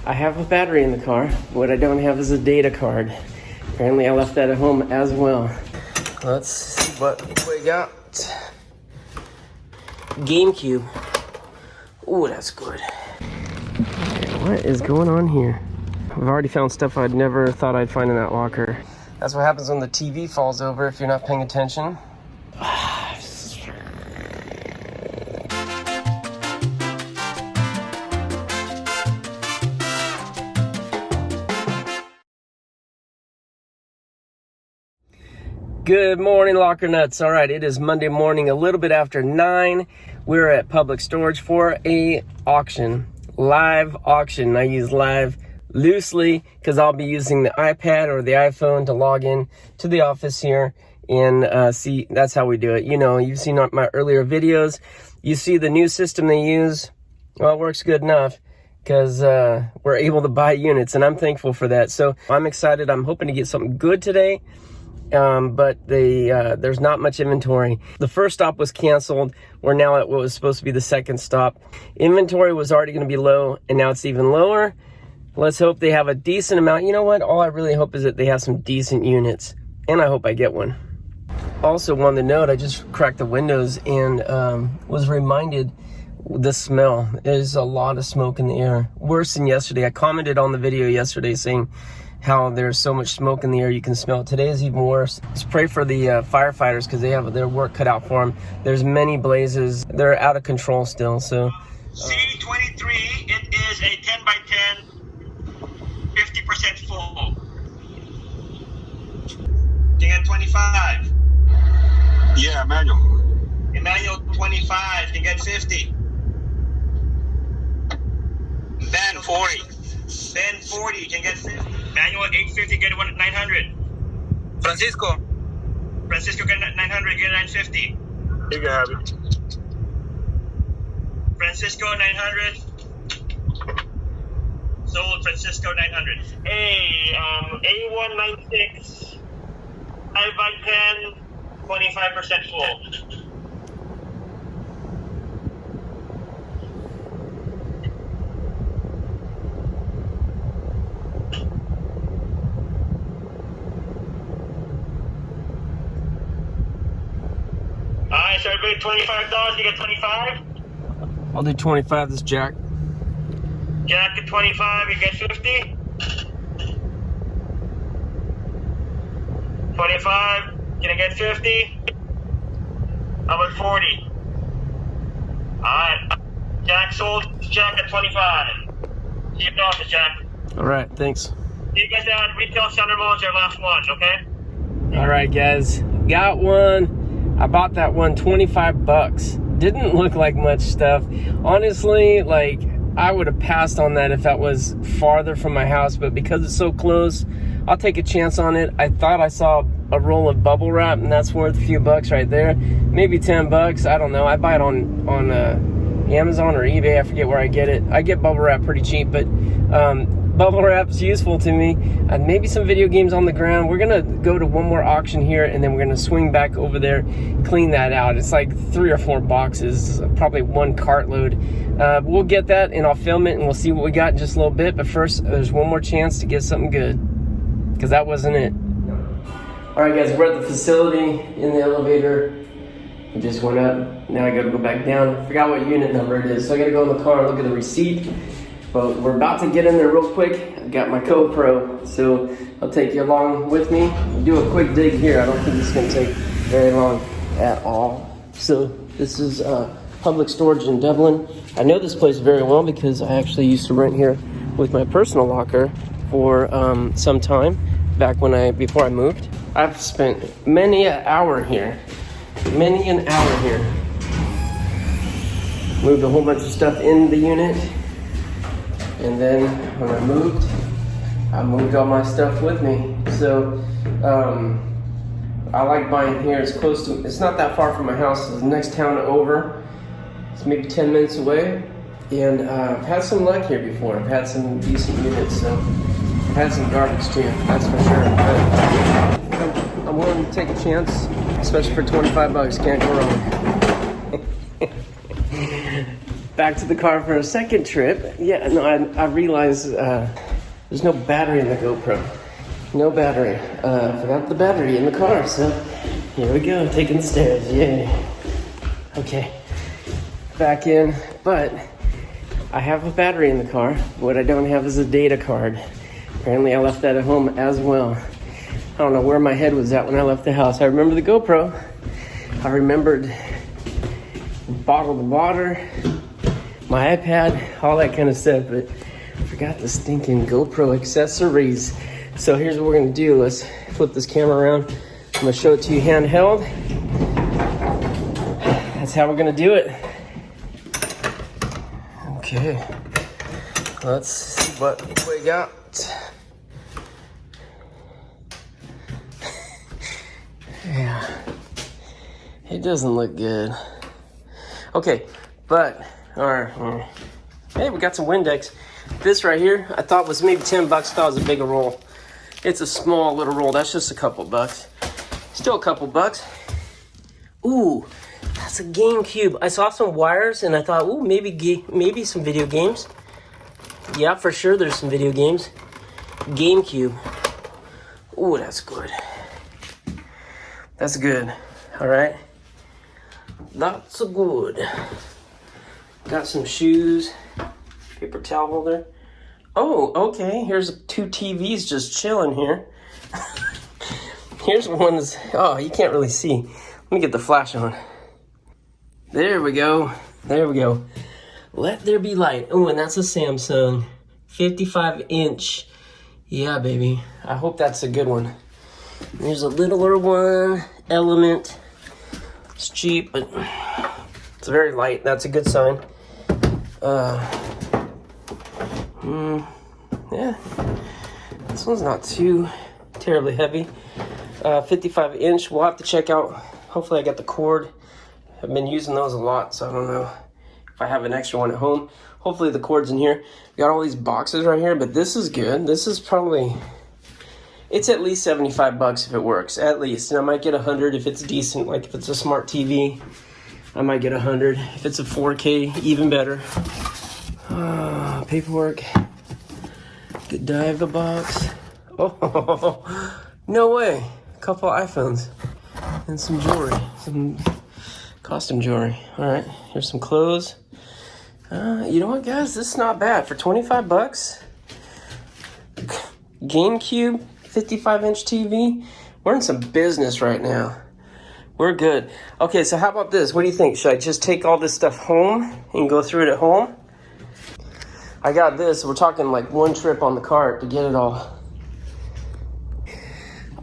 I have a battery in the car. What I don't have is a data card. Apparently I left that at home as well. Let's see what we got. GameCube. Ooh, that's good. Okay, what is going on here? I've already found stuff I'd never thought I'd find in that locker. That's what happens when the TV falls over if you're not paying attention. Good morning, Locker Nuts. All right, it is Monday morning, a little bit after 9. We're at Public Storage for a auction, live auction. I use live loosely because I'll be using the iPad or the iPhone to log in to the office here and see. That's how we do it. You know, you've seen my earlier videos. You see the new system they use. Well, it works good enough because we're able to buy units, and I'm thankful for that. So I'm excited. I'm hoping to get something good today. But there's not much inventory. The first stop was canceled. We're now at what was supposed to be the second stop. Inventory was already going to be low, and now it's even lower. Let's hope they have a decent amount. You know what? All I really hope is that they have some decent units, and I hope I get one. Also, wanted to note, I just cracked the windows and was reminded the smell. There's a lot of smoke in the air. Worse than yesterday. I commented on the video yesterday saying how there's so much smoke in the air you can smell it. Today is even worse. Just pray for the firefighters because they have their work cut out for them. There's many blazes. They're out of control still. So C23, it is a 10 by 10, 50% full. You got 25. Yeah, Emmanuel. Emmanuel 25. You get 50. Ben 40. Ben 40. You can get 50. Manual 850, get 900. Francisco. Francisco get 900, get 950. You can have it. Francisco 900. Sold Francisco 900. A196, 5 by 10, 25% full. Alright, so everybody $25, you get 25? I'll do 25. This Jack. Jack at 25, you get 50? 25, can I get 50? How about 40? Alright, Jack sold Jack at 25. See you in the office, Jack. All right, thanks. See you guys down at Retail Center Mall, your last one, okay? All right, guys, got one. I bought that one, 25 bucks. Didn't look like much stuff. Honestly, like, I would have passed on that if that was farther from my house, but because it's so close, I'll take a chance on it. I thought I saw a roll of bubble wrap, and that's worth a few bucks right there. Maybe 10 bucks, I don't know. I buy it on Amazon or eBay, I forget where I get it. I get bubble wrap pretty cheap, but bubble wrap's useful to me. And maybe some video games on the ground. We're gonna go to one more auction here, and then we're gonna swing back over there, clean that out. It's like 3 or 4 boxes, probably 1 cartload. We'll get that, and I'll film it, and we'll see what we got in just a little bit. But first, there's one more chance to get something good, because that wasn't it. All right, guys, we're at the facility in the elevator. It just went up. Now I gotta go back down. I forgot what unit number it is, so I gotta go in the car and look at the receipt. But we're about to get in there real quick. I've got my GoPro, so I'll take you along with me. We'll do a quick dig here. I don't think it's gonna take very long at all. So this is Public Storage in Dublin. I know this place very well because I actually used to rent here with my personal locker for some time back before I moved. I've spent many an hour here. Moved a whole bunch of stuff in the unit. And then when I moved all my stuff with me. So I like buying here. It's not that far from my house. It's the next town over. It's maybe 10 minutes away. And I've had some luck here before. I've had some decent units. So I've had some garbage too, that's for sure. But I'm willing to take a chance, especially for 25 bucks. Can't go wrong. back to the car for a second trip. Yeah, no, I realized there's no battery in the GoPro. No battery. Forgot the battery in the car, so here we go, taking the stairs. Yay. Okay, back in, but I have a battery in the car. What I don't have is a data card. Apparently I left that at home as well. I don't know where my head was at when I left the house. I remember the GoPro. I remembered bottled water, my iPad, all that kind of stuff, but I forgot the stinking GoPro accessories. So here's what we're gonna do. Let's flip this camera around. I'm gonna show it to you handheld. That's how we're gonna do it. Okay, let's see what we got. Yeah, it doesn't look good. Okay, but, hey, we got some Windex. This right here, I thought was maybe 10 bucks, thought it was a bigger roll. It's a small little roll, that's just a couple bucks. Still a couple bucks. Ooh, that's a GameCube. I saw some wires and I thought, ooh, maybe some video games. Yeah, for sure there's some video games. GameCube. Ooh, that's good. That's good, all right? That's good. Got some shoes, paper towel holder. Oh, okay, here's 2 TVs just chilling here. Here's one that's, oh, you can't really see. Let me get the flash on. There we go, there we go. Let there be light. Oh, and that's a Samsung 55-inch. Yeah, baby, I hope that's a good one. There's a littler one, Element. It's cheap, but it's very light. That's a good sign. Yeah, this one's not too terribly heavy. 55-inch. We'll have to check out. Hopefully I got the cord. I've been using those a lot, so I don't know if I have an extra one at home. Hopefully the cord's in here. Got all these boxes right here, but this is good. This is probably, it's at least 75 bucks if it works, at least. And I might get 100 if it's decent, like if it's a smart TV. I might get 100. If it's a 4K, even better. Paperwork. Good Diva box. Oh, no way. A couple iPhones. And some jewelry. Some costume jewelry. Alright, here's some clothes. You know what, guys? This is not bad. For 25 bucks. GameCube, 55-inch TV. We're in some business right now. We're good. Okay, so how about this? What do you think? Should I just take all this stuff home and go through it at home? I got this. We're talking like one trip on the cart to get it all.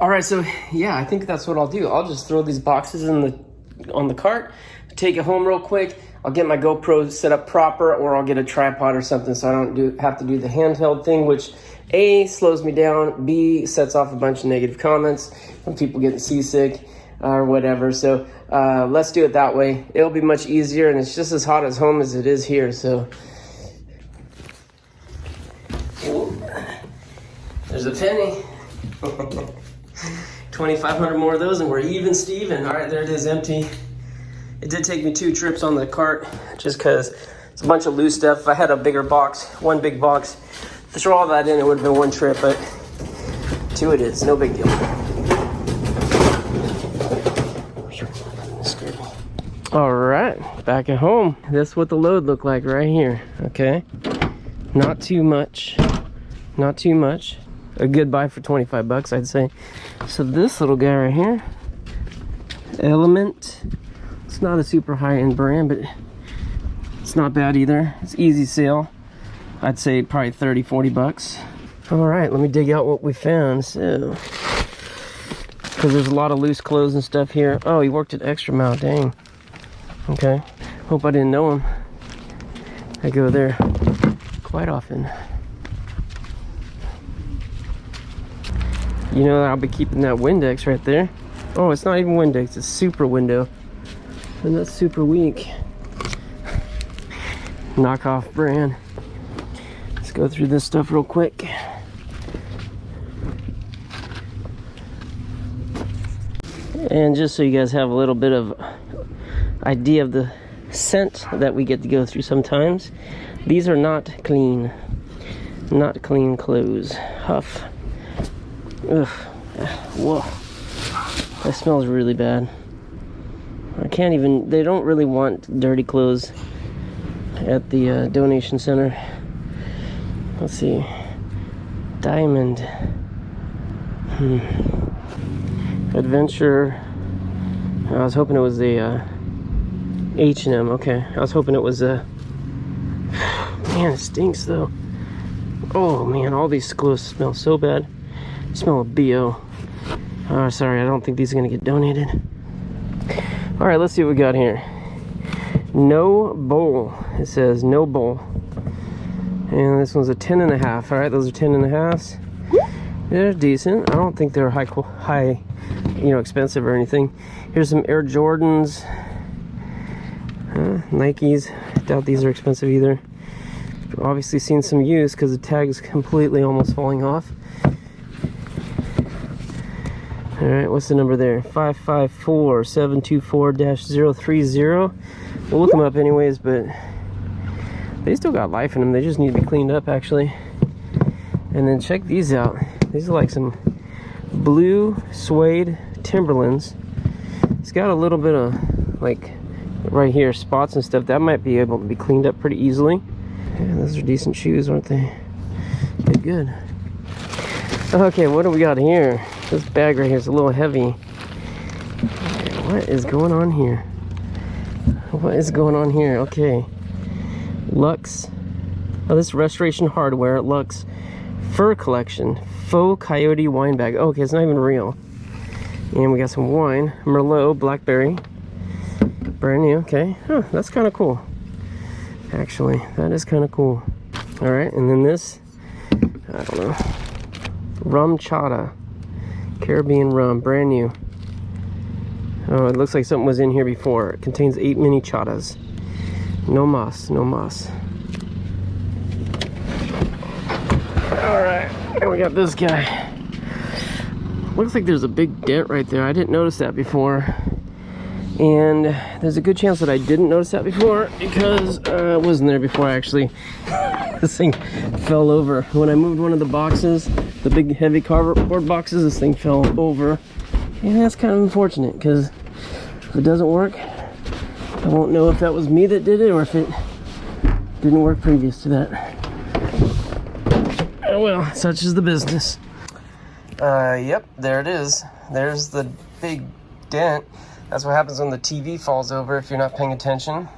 All right, so yeah, I think that's what I'll do. I'll just throw these boxes on the cart, take it home real quick. I'll get my GoPro set up proper, or I'll get a tripod or something so I don't have to do the handheld thing, which A, slows me down, B, sets off a bunch of negative comments from people getting seasick or whatever. So let's do it that way. It'll be much easier, and it's just as hot as home as it is here. So there's a penny. 2,500 more of those and we're even Steven. All right, there it is, empty. It did take me 2 trips on the cart just because it's a bunch of loose stuff. If I had a bigger box, one big box, to throw all that in, it would have been 1 trip, but 2 it is, no big deal. All right, back at home. This is what the load looked like right here, okay? Not too much, not too much. A good buy for 25 bucks, I'd say. So this little guy right here, Element. It's not a super high-end brand, but it's not bad either. It's easy sale. I'd say probably 30, 40 bucks. All right, let me dig out what we found. So, because there's a lot of loose clothes and stuff here. Oh, he worked an extra mile, dang. Okay, hope I didn't know him. I go there quite often. You know, I'll be keeping that Windex right there. Oh, it's not even Windex, it's Super Window. And that's super weak. Knockoff brand. Let's go through this stuff real quick. And just so you guys have a little bit of idea of the scent that we get to go through sometimes. These are not clean. Not clean clothes. Huff. Ugh. Whoa. That smells really bad. I can't even, they don't really want dirty clothes at the donation center. Let's see. Diamond. Adventure. I was hoping it was a H&M. Okay. I was hoping it was a... Man, it stinks though. Oh man, all these clothes smell so bad. Smell of BO. Oh, sorry, I don't think these are gonna get donated. All right, let's see what we got here. No bowl. It says no bowl. And this one's a 10.5. All right, those are 10.5s. They're decent. I don't think they're high, expensive or anything. Here's some Air Jordans. Nikes. Doubt these are expensive either. Obviously seen some use because the tag is completely almost falling off. All right, what's the number there? 554724-030. We'll look them up anyways, but they still got life in them. They just need to be cleaned up, actually. And then check these out. These are like some blue suede Timberlands. It's got a little bit of, like, right here, spots and stuff. That might be able to be cleaned up pretty easily. Yeah, those are decent shoes, aren't they? Good. Okay, what do we got here? This bag right here is a little heavy. What is going on here? What is going on here? Okay. Lux. Oh, this Restoration Hardware. Lux Fur Collection. Faux Coyote wine bag. Oh, okay, it's not even real. And we got some wine. Merlot Blackberry. Brand new. Okay. Huh, that's kind of cool. Actually, that is kind of cool. All right, and then this, I don't know, rum chata, Caribbean rum, brand new. Oh, it looks like something was in here before. It contains 8 mini chatas. No mas, no mas. All right, and we got this guy. Looks like there's a big dent right there. I didn't notice that before. And there's a good chance that I didn't notice that before because it wasn't there before actually. This thing fell over. When I moved one of the boxes, the big heavy cardboard boxes, this thing fell over. And that's kind of unfortunate because if it doesn't work, I won't know if that was me that did it or if it didn't work previous to that. Oh well, such is the business. Yep, there it is. There's the big dent. That's what happens when the TV falls over if you're not paying attention.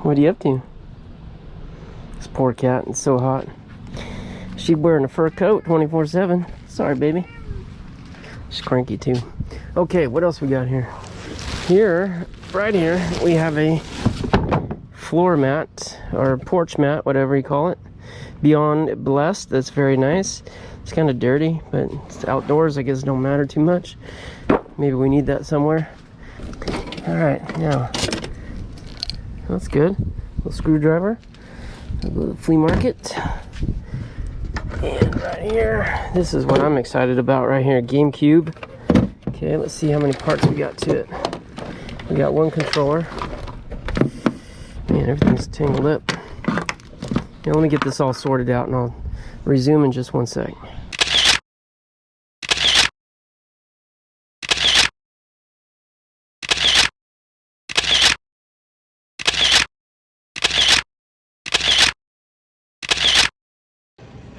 What are you up to? This poor cat, it's so hot. She's wearing a fur coat 24/7. Sorry, baby. She's cranky too. Okay, what else we got here? Here, right here, we have a floor mat or porch mat, whatever you call it. Beyond Blessed. That's very nice. It's kind of dirty, but it's outdoors. I guess it don't matter too much. Maybe we need that somewhere. All right, now that's good. A little screwdriver. I'll go to the flea market. And right here, this is what I'm excited about right here. GameCube. Okay, let's see how many parts we got to it. We got one controller. Man, everything's tangled up. Now let me get this all sorted out and I'll resume in just one sec.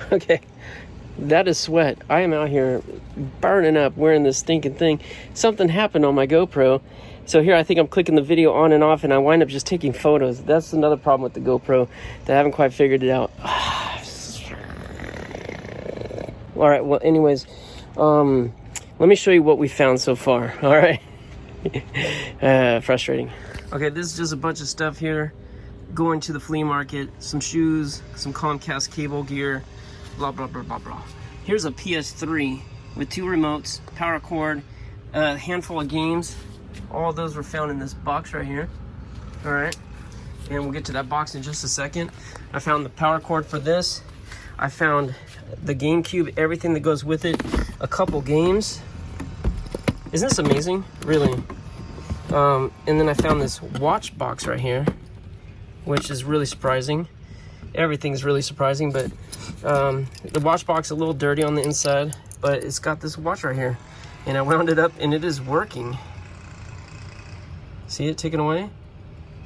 Okay, that is sweat. I am out here burning up wearing this stinking thing. Something happened on my GoPro. So here I think I'm clicking the video on and off and I wind up just taking photos. That's another problem with the GoPro that I haven't quite figured it out. All right, well anyways, let me show you what we found so far, all right? Frustrating. Okay, this is just a bunch of stuff here. Going to the flea market, some shoes, some Comcast cable gear, blah, blah, blah, blah, blah. Here's a PS3 with 2 remotes, power cord, a handful of games. All of those were found in this box right here. All right, and we'll get to that box in just a second. I found the power cord for this. I found the GameCube, everything that goes with it, a couple games. Isn't this amazing? Really. And then I found this watch box right here, which is really surprising. Everything's really surprising, but the watch box is a little dirty on the inside, but it's got this watch right here. And I wound it up and it is working. See it taken away?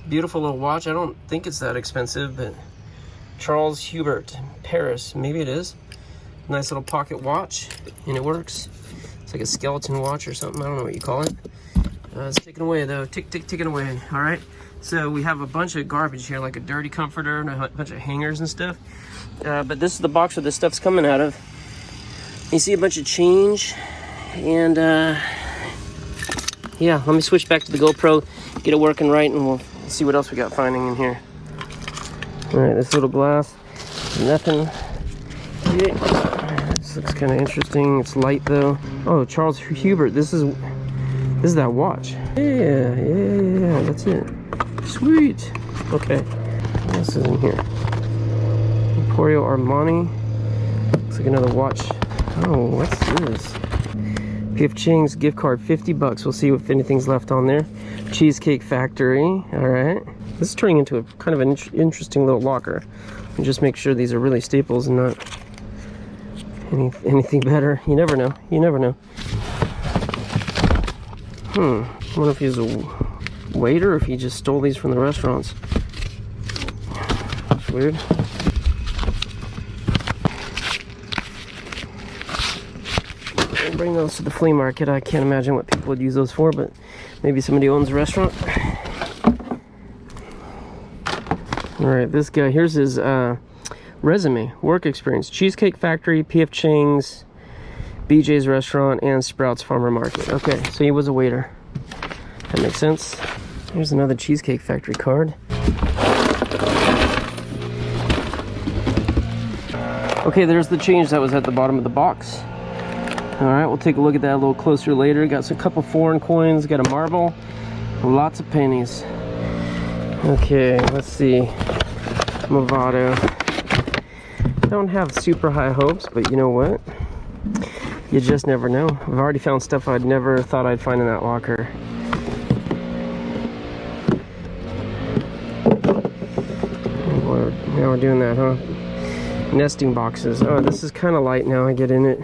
Beautiful little watch. I don't think it's that expensive, but Charles Hubert, Paris, maybe it is. Nice little pocket watch, and it works. It's like a skeleton watch or something. I don't know what you call it. It's taken away though. Taken away. All right. So we have a bunch of garbage here, like a dirty comforter and a bunch of hangers and stuff. But this is the box where this stuff's coming out of. You see a bunch of change, and yeah. Let me switch back to the GoPro, get it working right, and we'll see what else we got finding in here. All right, this little glass, nothing. Yeah. This looks kind of interesting. It's light though. Oh, Charles Hubert. This is that watch. Yeah. That's it. Sweet. Okay. What else is in here? Emporio Armani. Looks like another watch. Oh, what's this? P.F. Chang's gift card, $50. We'll see if anything's left on there. Cheesecake Factory. All right. This is turning into a kind of an interesting little locker. And just make sure these are really staples and not anything better. You never know. You never know. I wonder if he's a waiter or if he just stole these from the restaurants. That's weird. I'll bring those to the flea market. I can't imagine what people would use those for, but maybe somebody owns a restaurant. All right, this guy, here's his resume, work experience: Cheesecake Factory, P.F. Chang's, BJ's Restaurant, and Sprouts Farmer Market. Okay, so he was a waiter. That makes sense. Here's another Cheesecake Factory card. Okay, there's the change that was at the bottom of the box. All right, we'll take a look at that a little closer later. Got a couple foreign coins, got a marble, lots of pennies. Okay, let's see. Movado. Don't have super high hopes, but you know what? You just never know. I've already found stuff I'd never thought I'd find in that locker. Now we're doing that, huh? Nesting boxes. Oh, this is kind of light now. I get in it.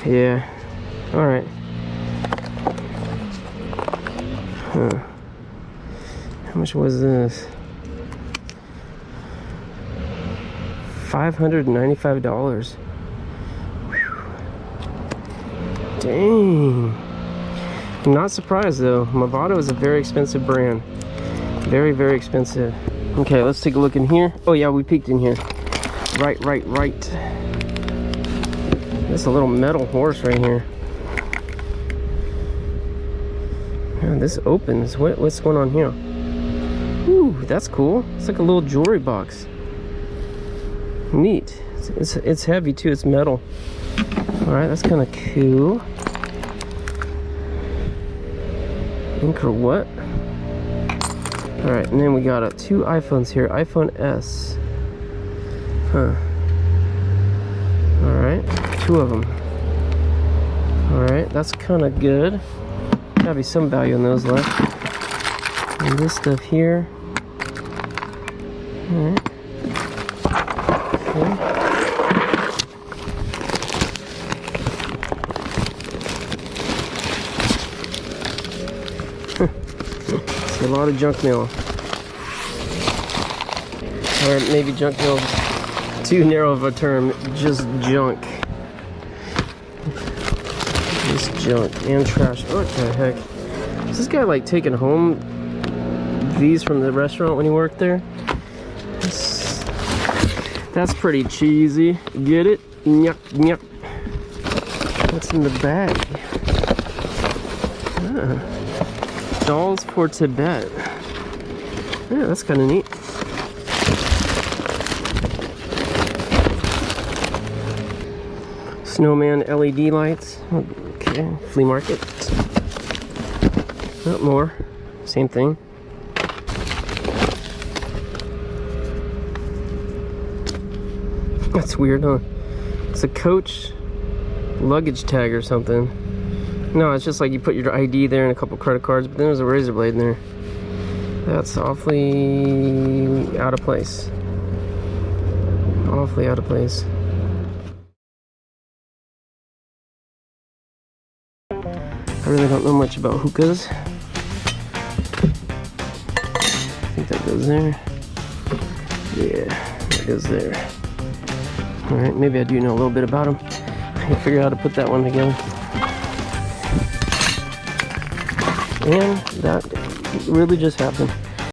Yeah. All right. Huh. How much was this? $595. Dang. I'm not surprised though. Movado is a very expensive brand. Very, very expensive. Okay, let's take a look in here. Oh yeah, we peeked in here. Right. That's a little metal horse right here. Man, this opens. What's going on here? Ooh, that's cool. It's like a little jewelry box. Neat. It's heavy too. It's metal. All right, that's kind of cool. Ink or what? All right, and then we got two iPhones here. iPhone S. Huh. All right, two of them. All right, that's kind of good. Gotta be some value in those left. And this stuff here. All right. Okay. It's a lot of junk mail. Or maybe junk mail is too narrow of a term, just junk. Just junk and trash. What the heck? Is this guy like taking home these from the restaurant when he worked there? That's pretty cheesy. Get it? Nyuk, nyuk. What's in the bag? Ah. Dolls for Tibet. Yeah, that's kind of neat. Snowman LED lights. Okay, flea market. Not more. Same thing. That's weird, huh? It's a Coach luggage tag or something. No, it's just like you put your ID there and a couple credit cards, but then there's a razor blade in there. That's awfully out of place. Awfully out of place. I really don't know much about hookahs. I think that goes there. Yeah, that goes there. Alright, maybe I do know a little bit about them. I can figure out how to put that one together. And that really just happened.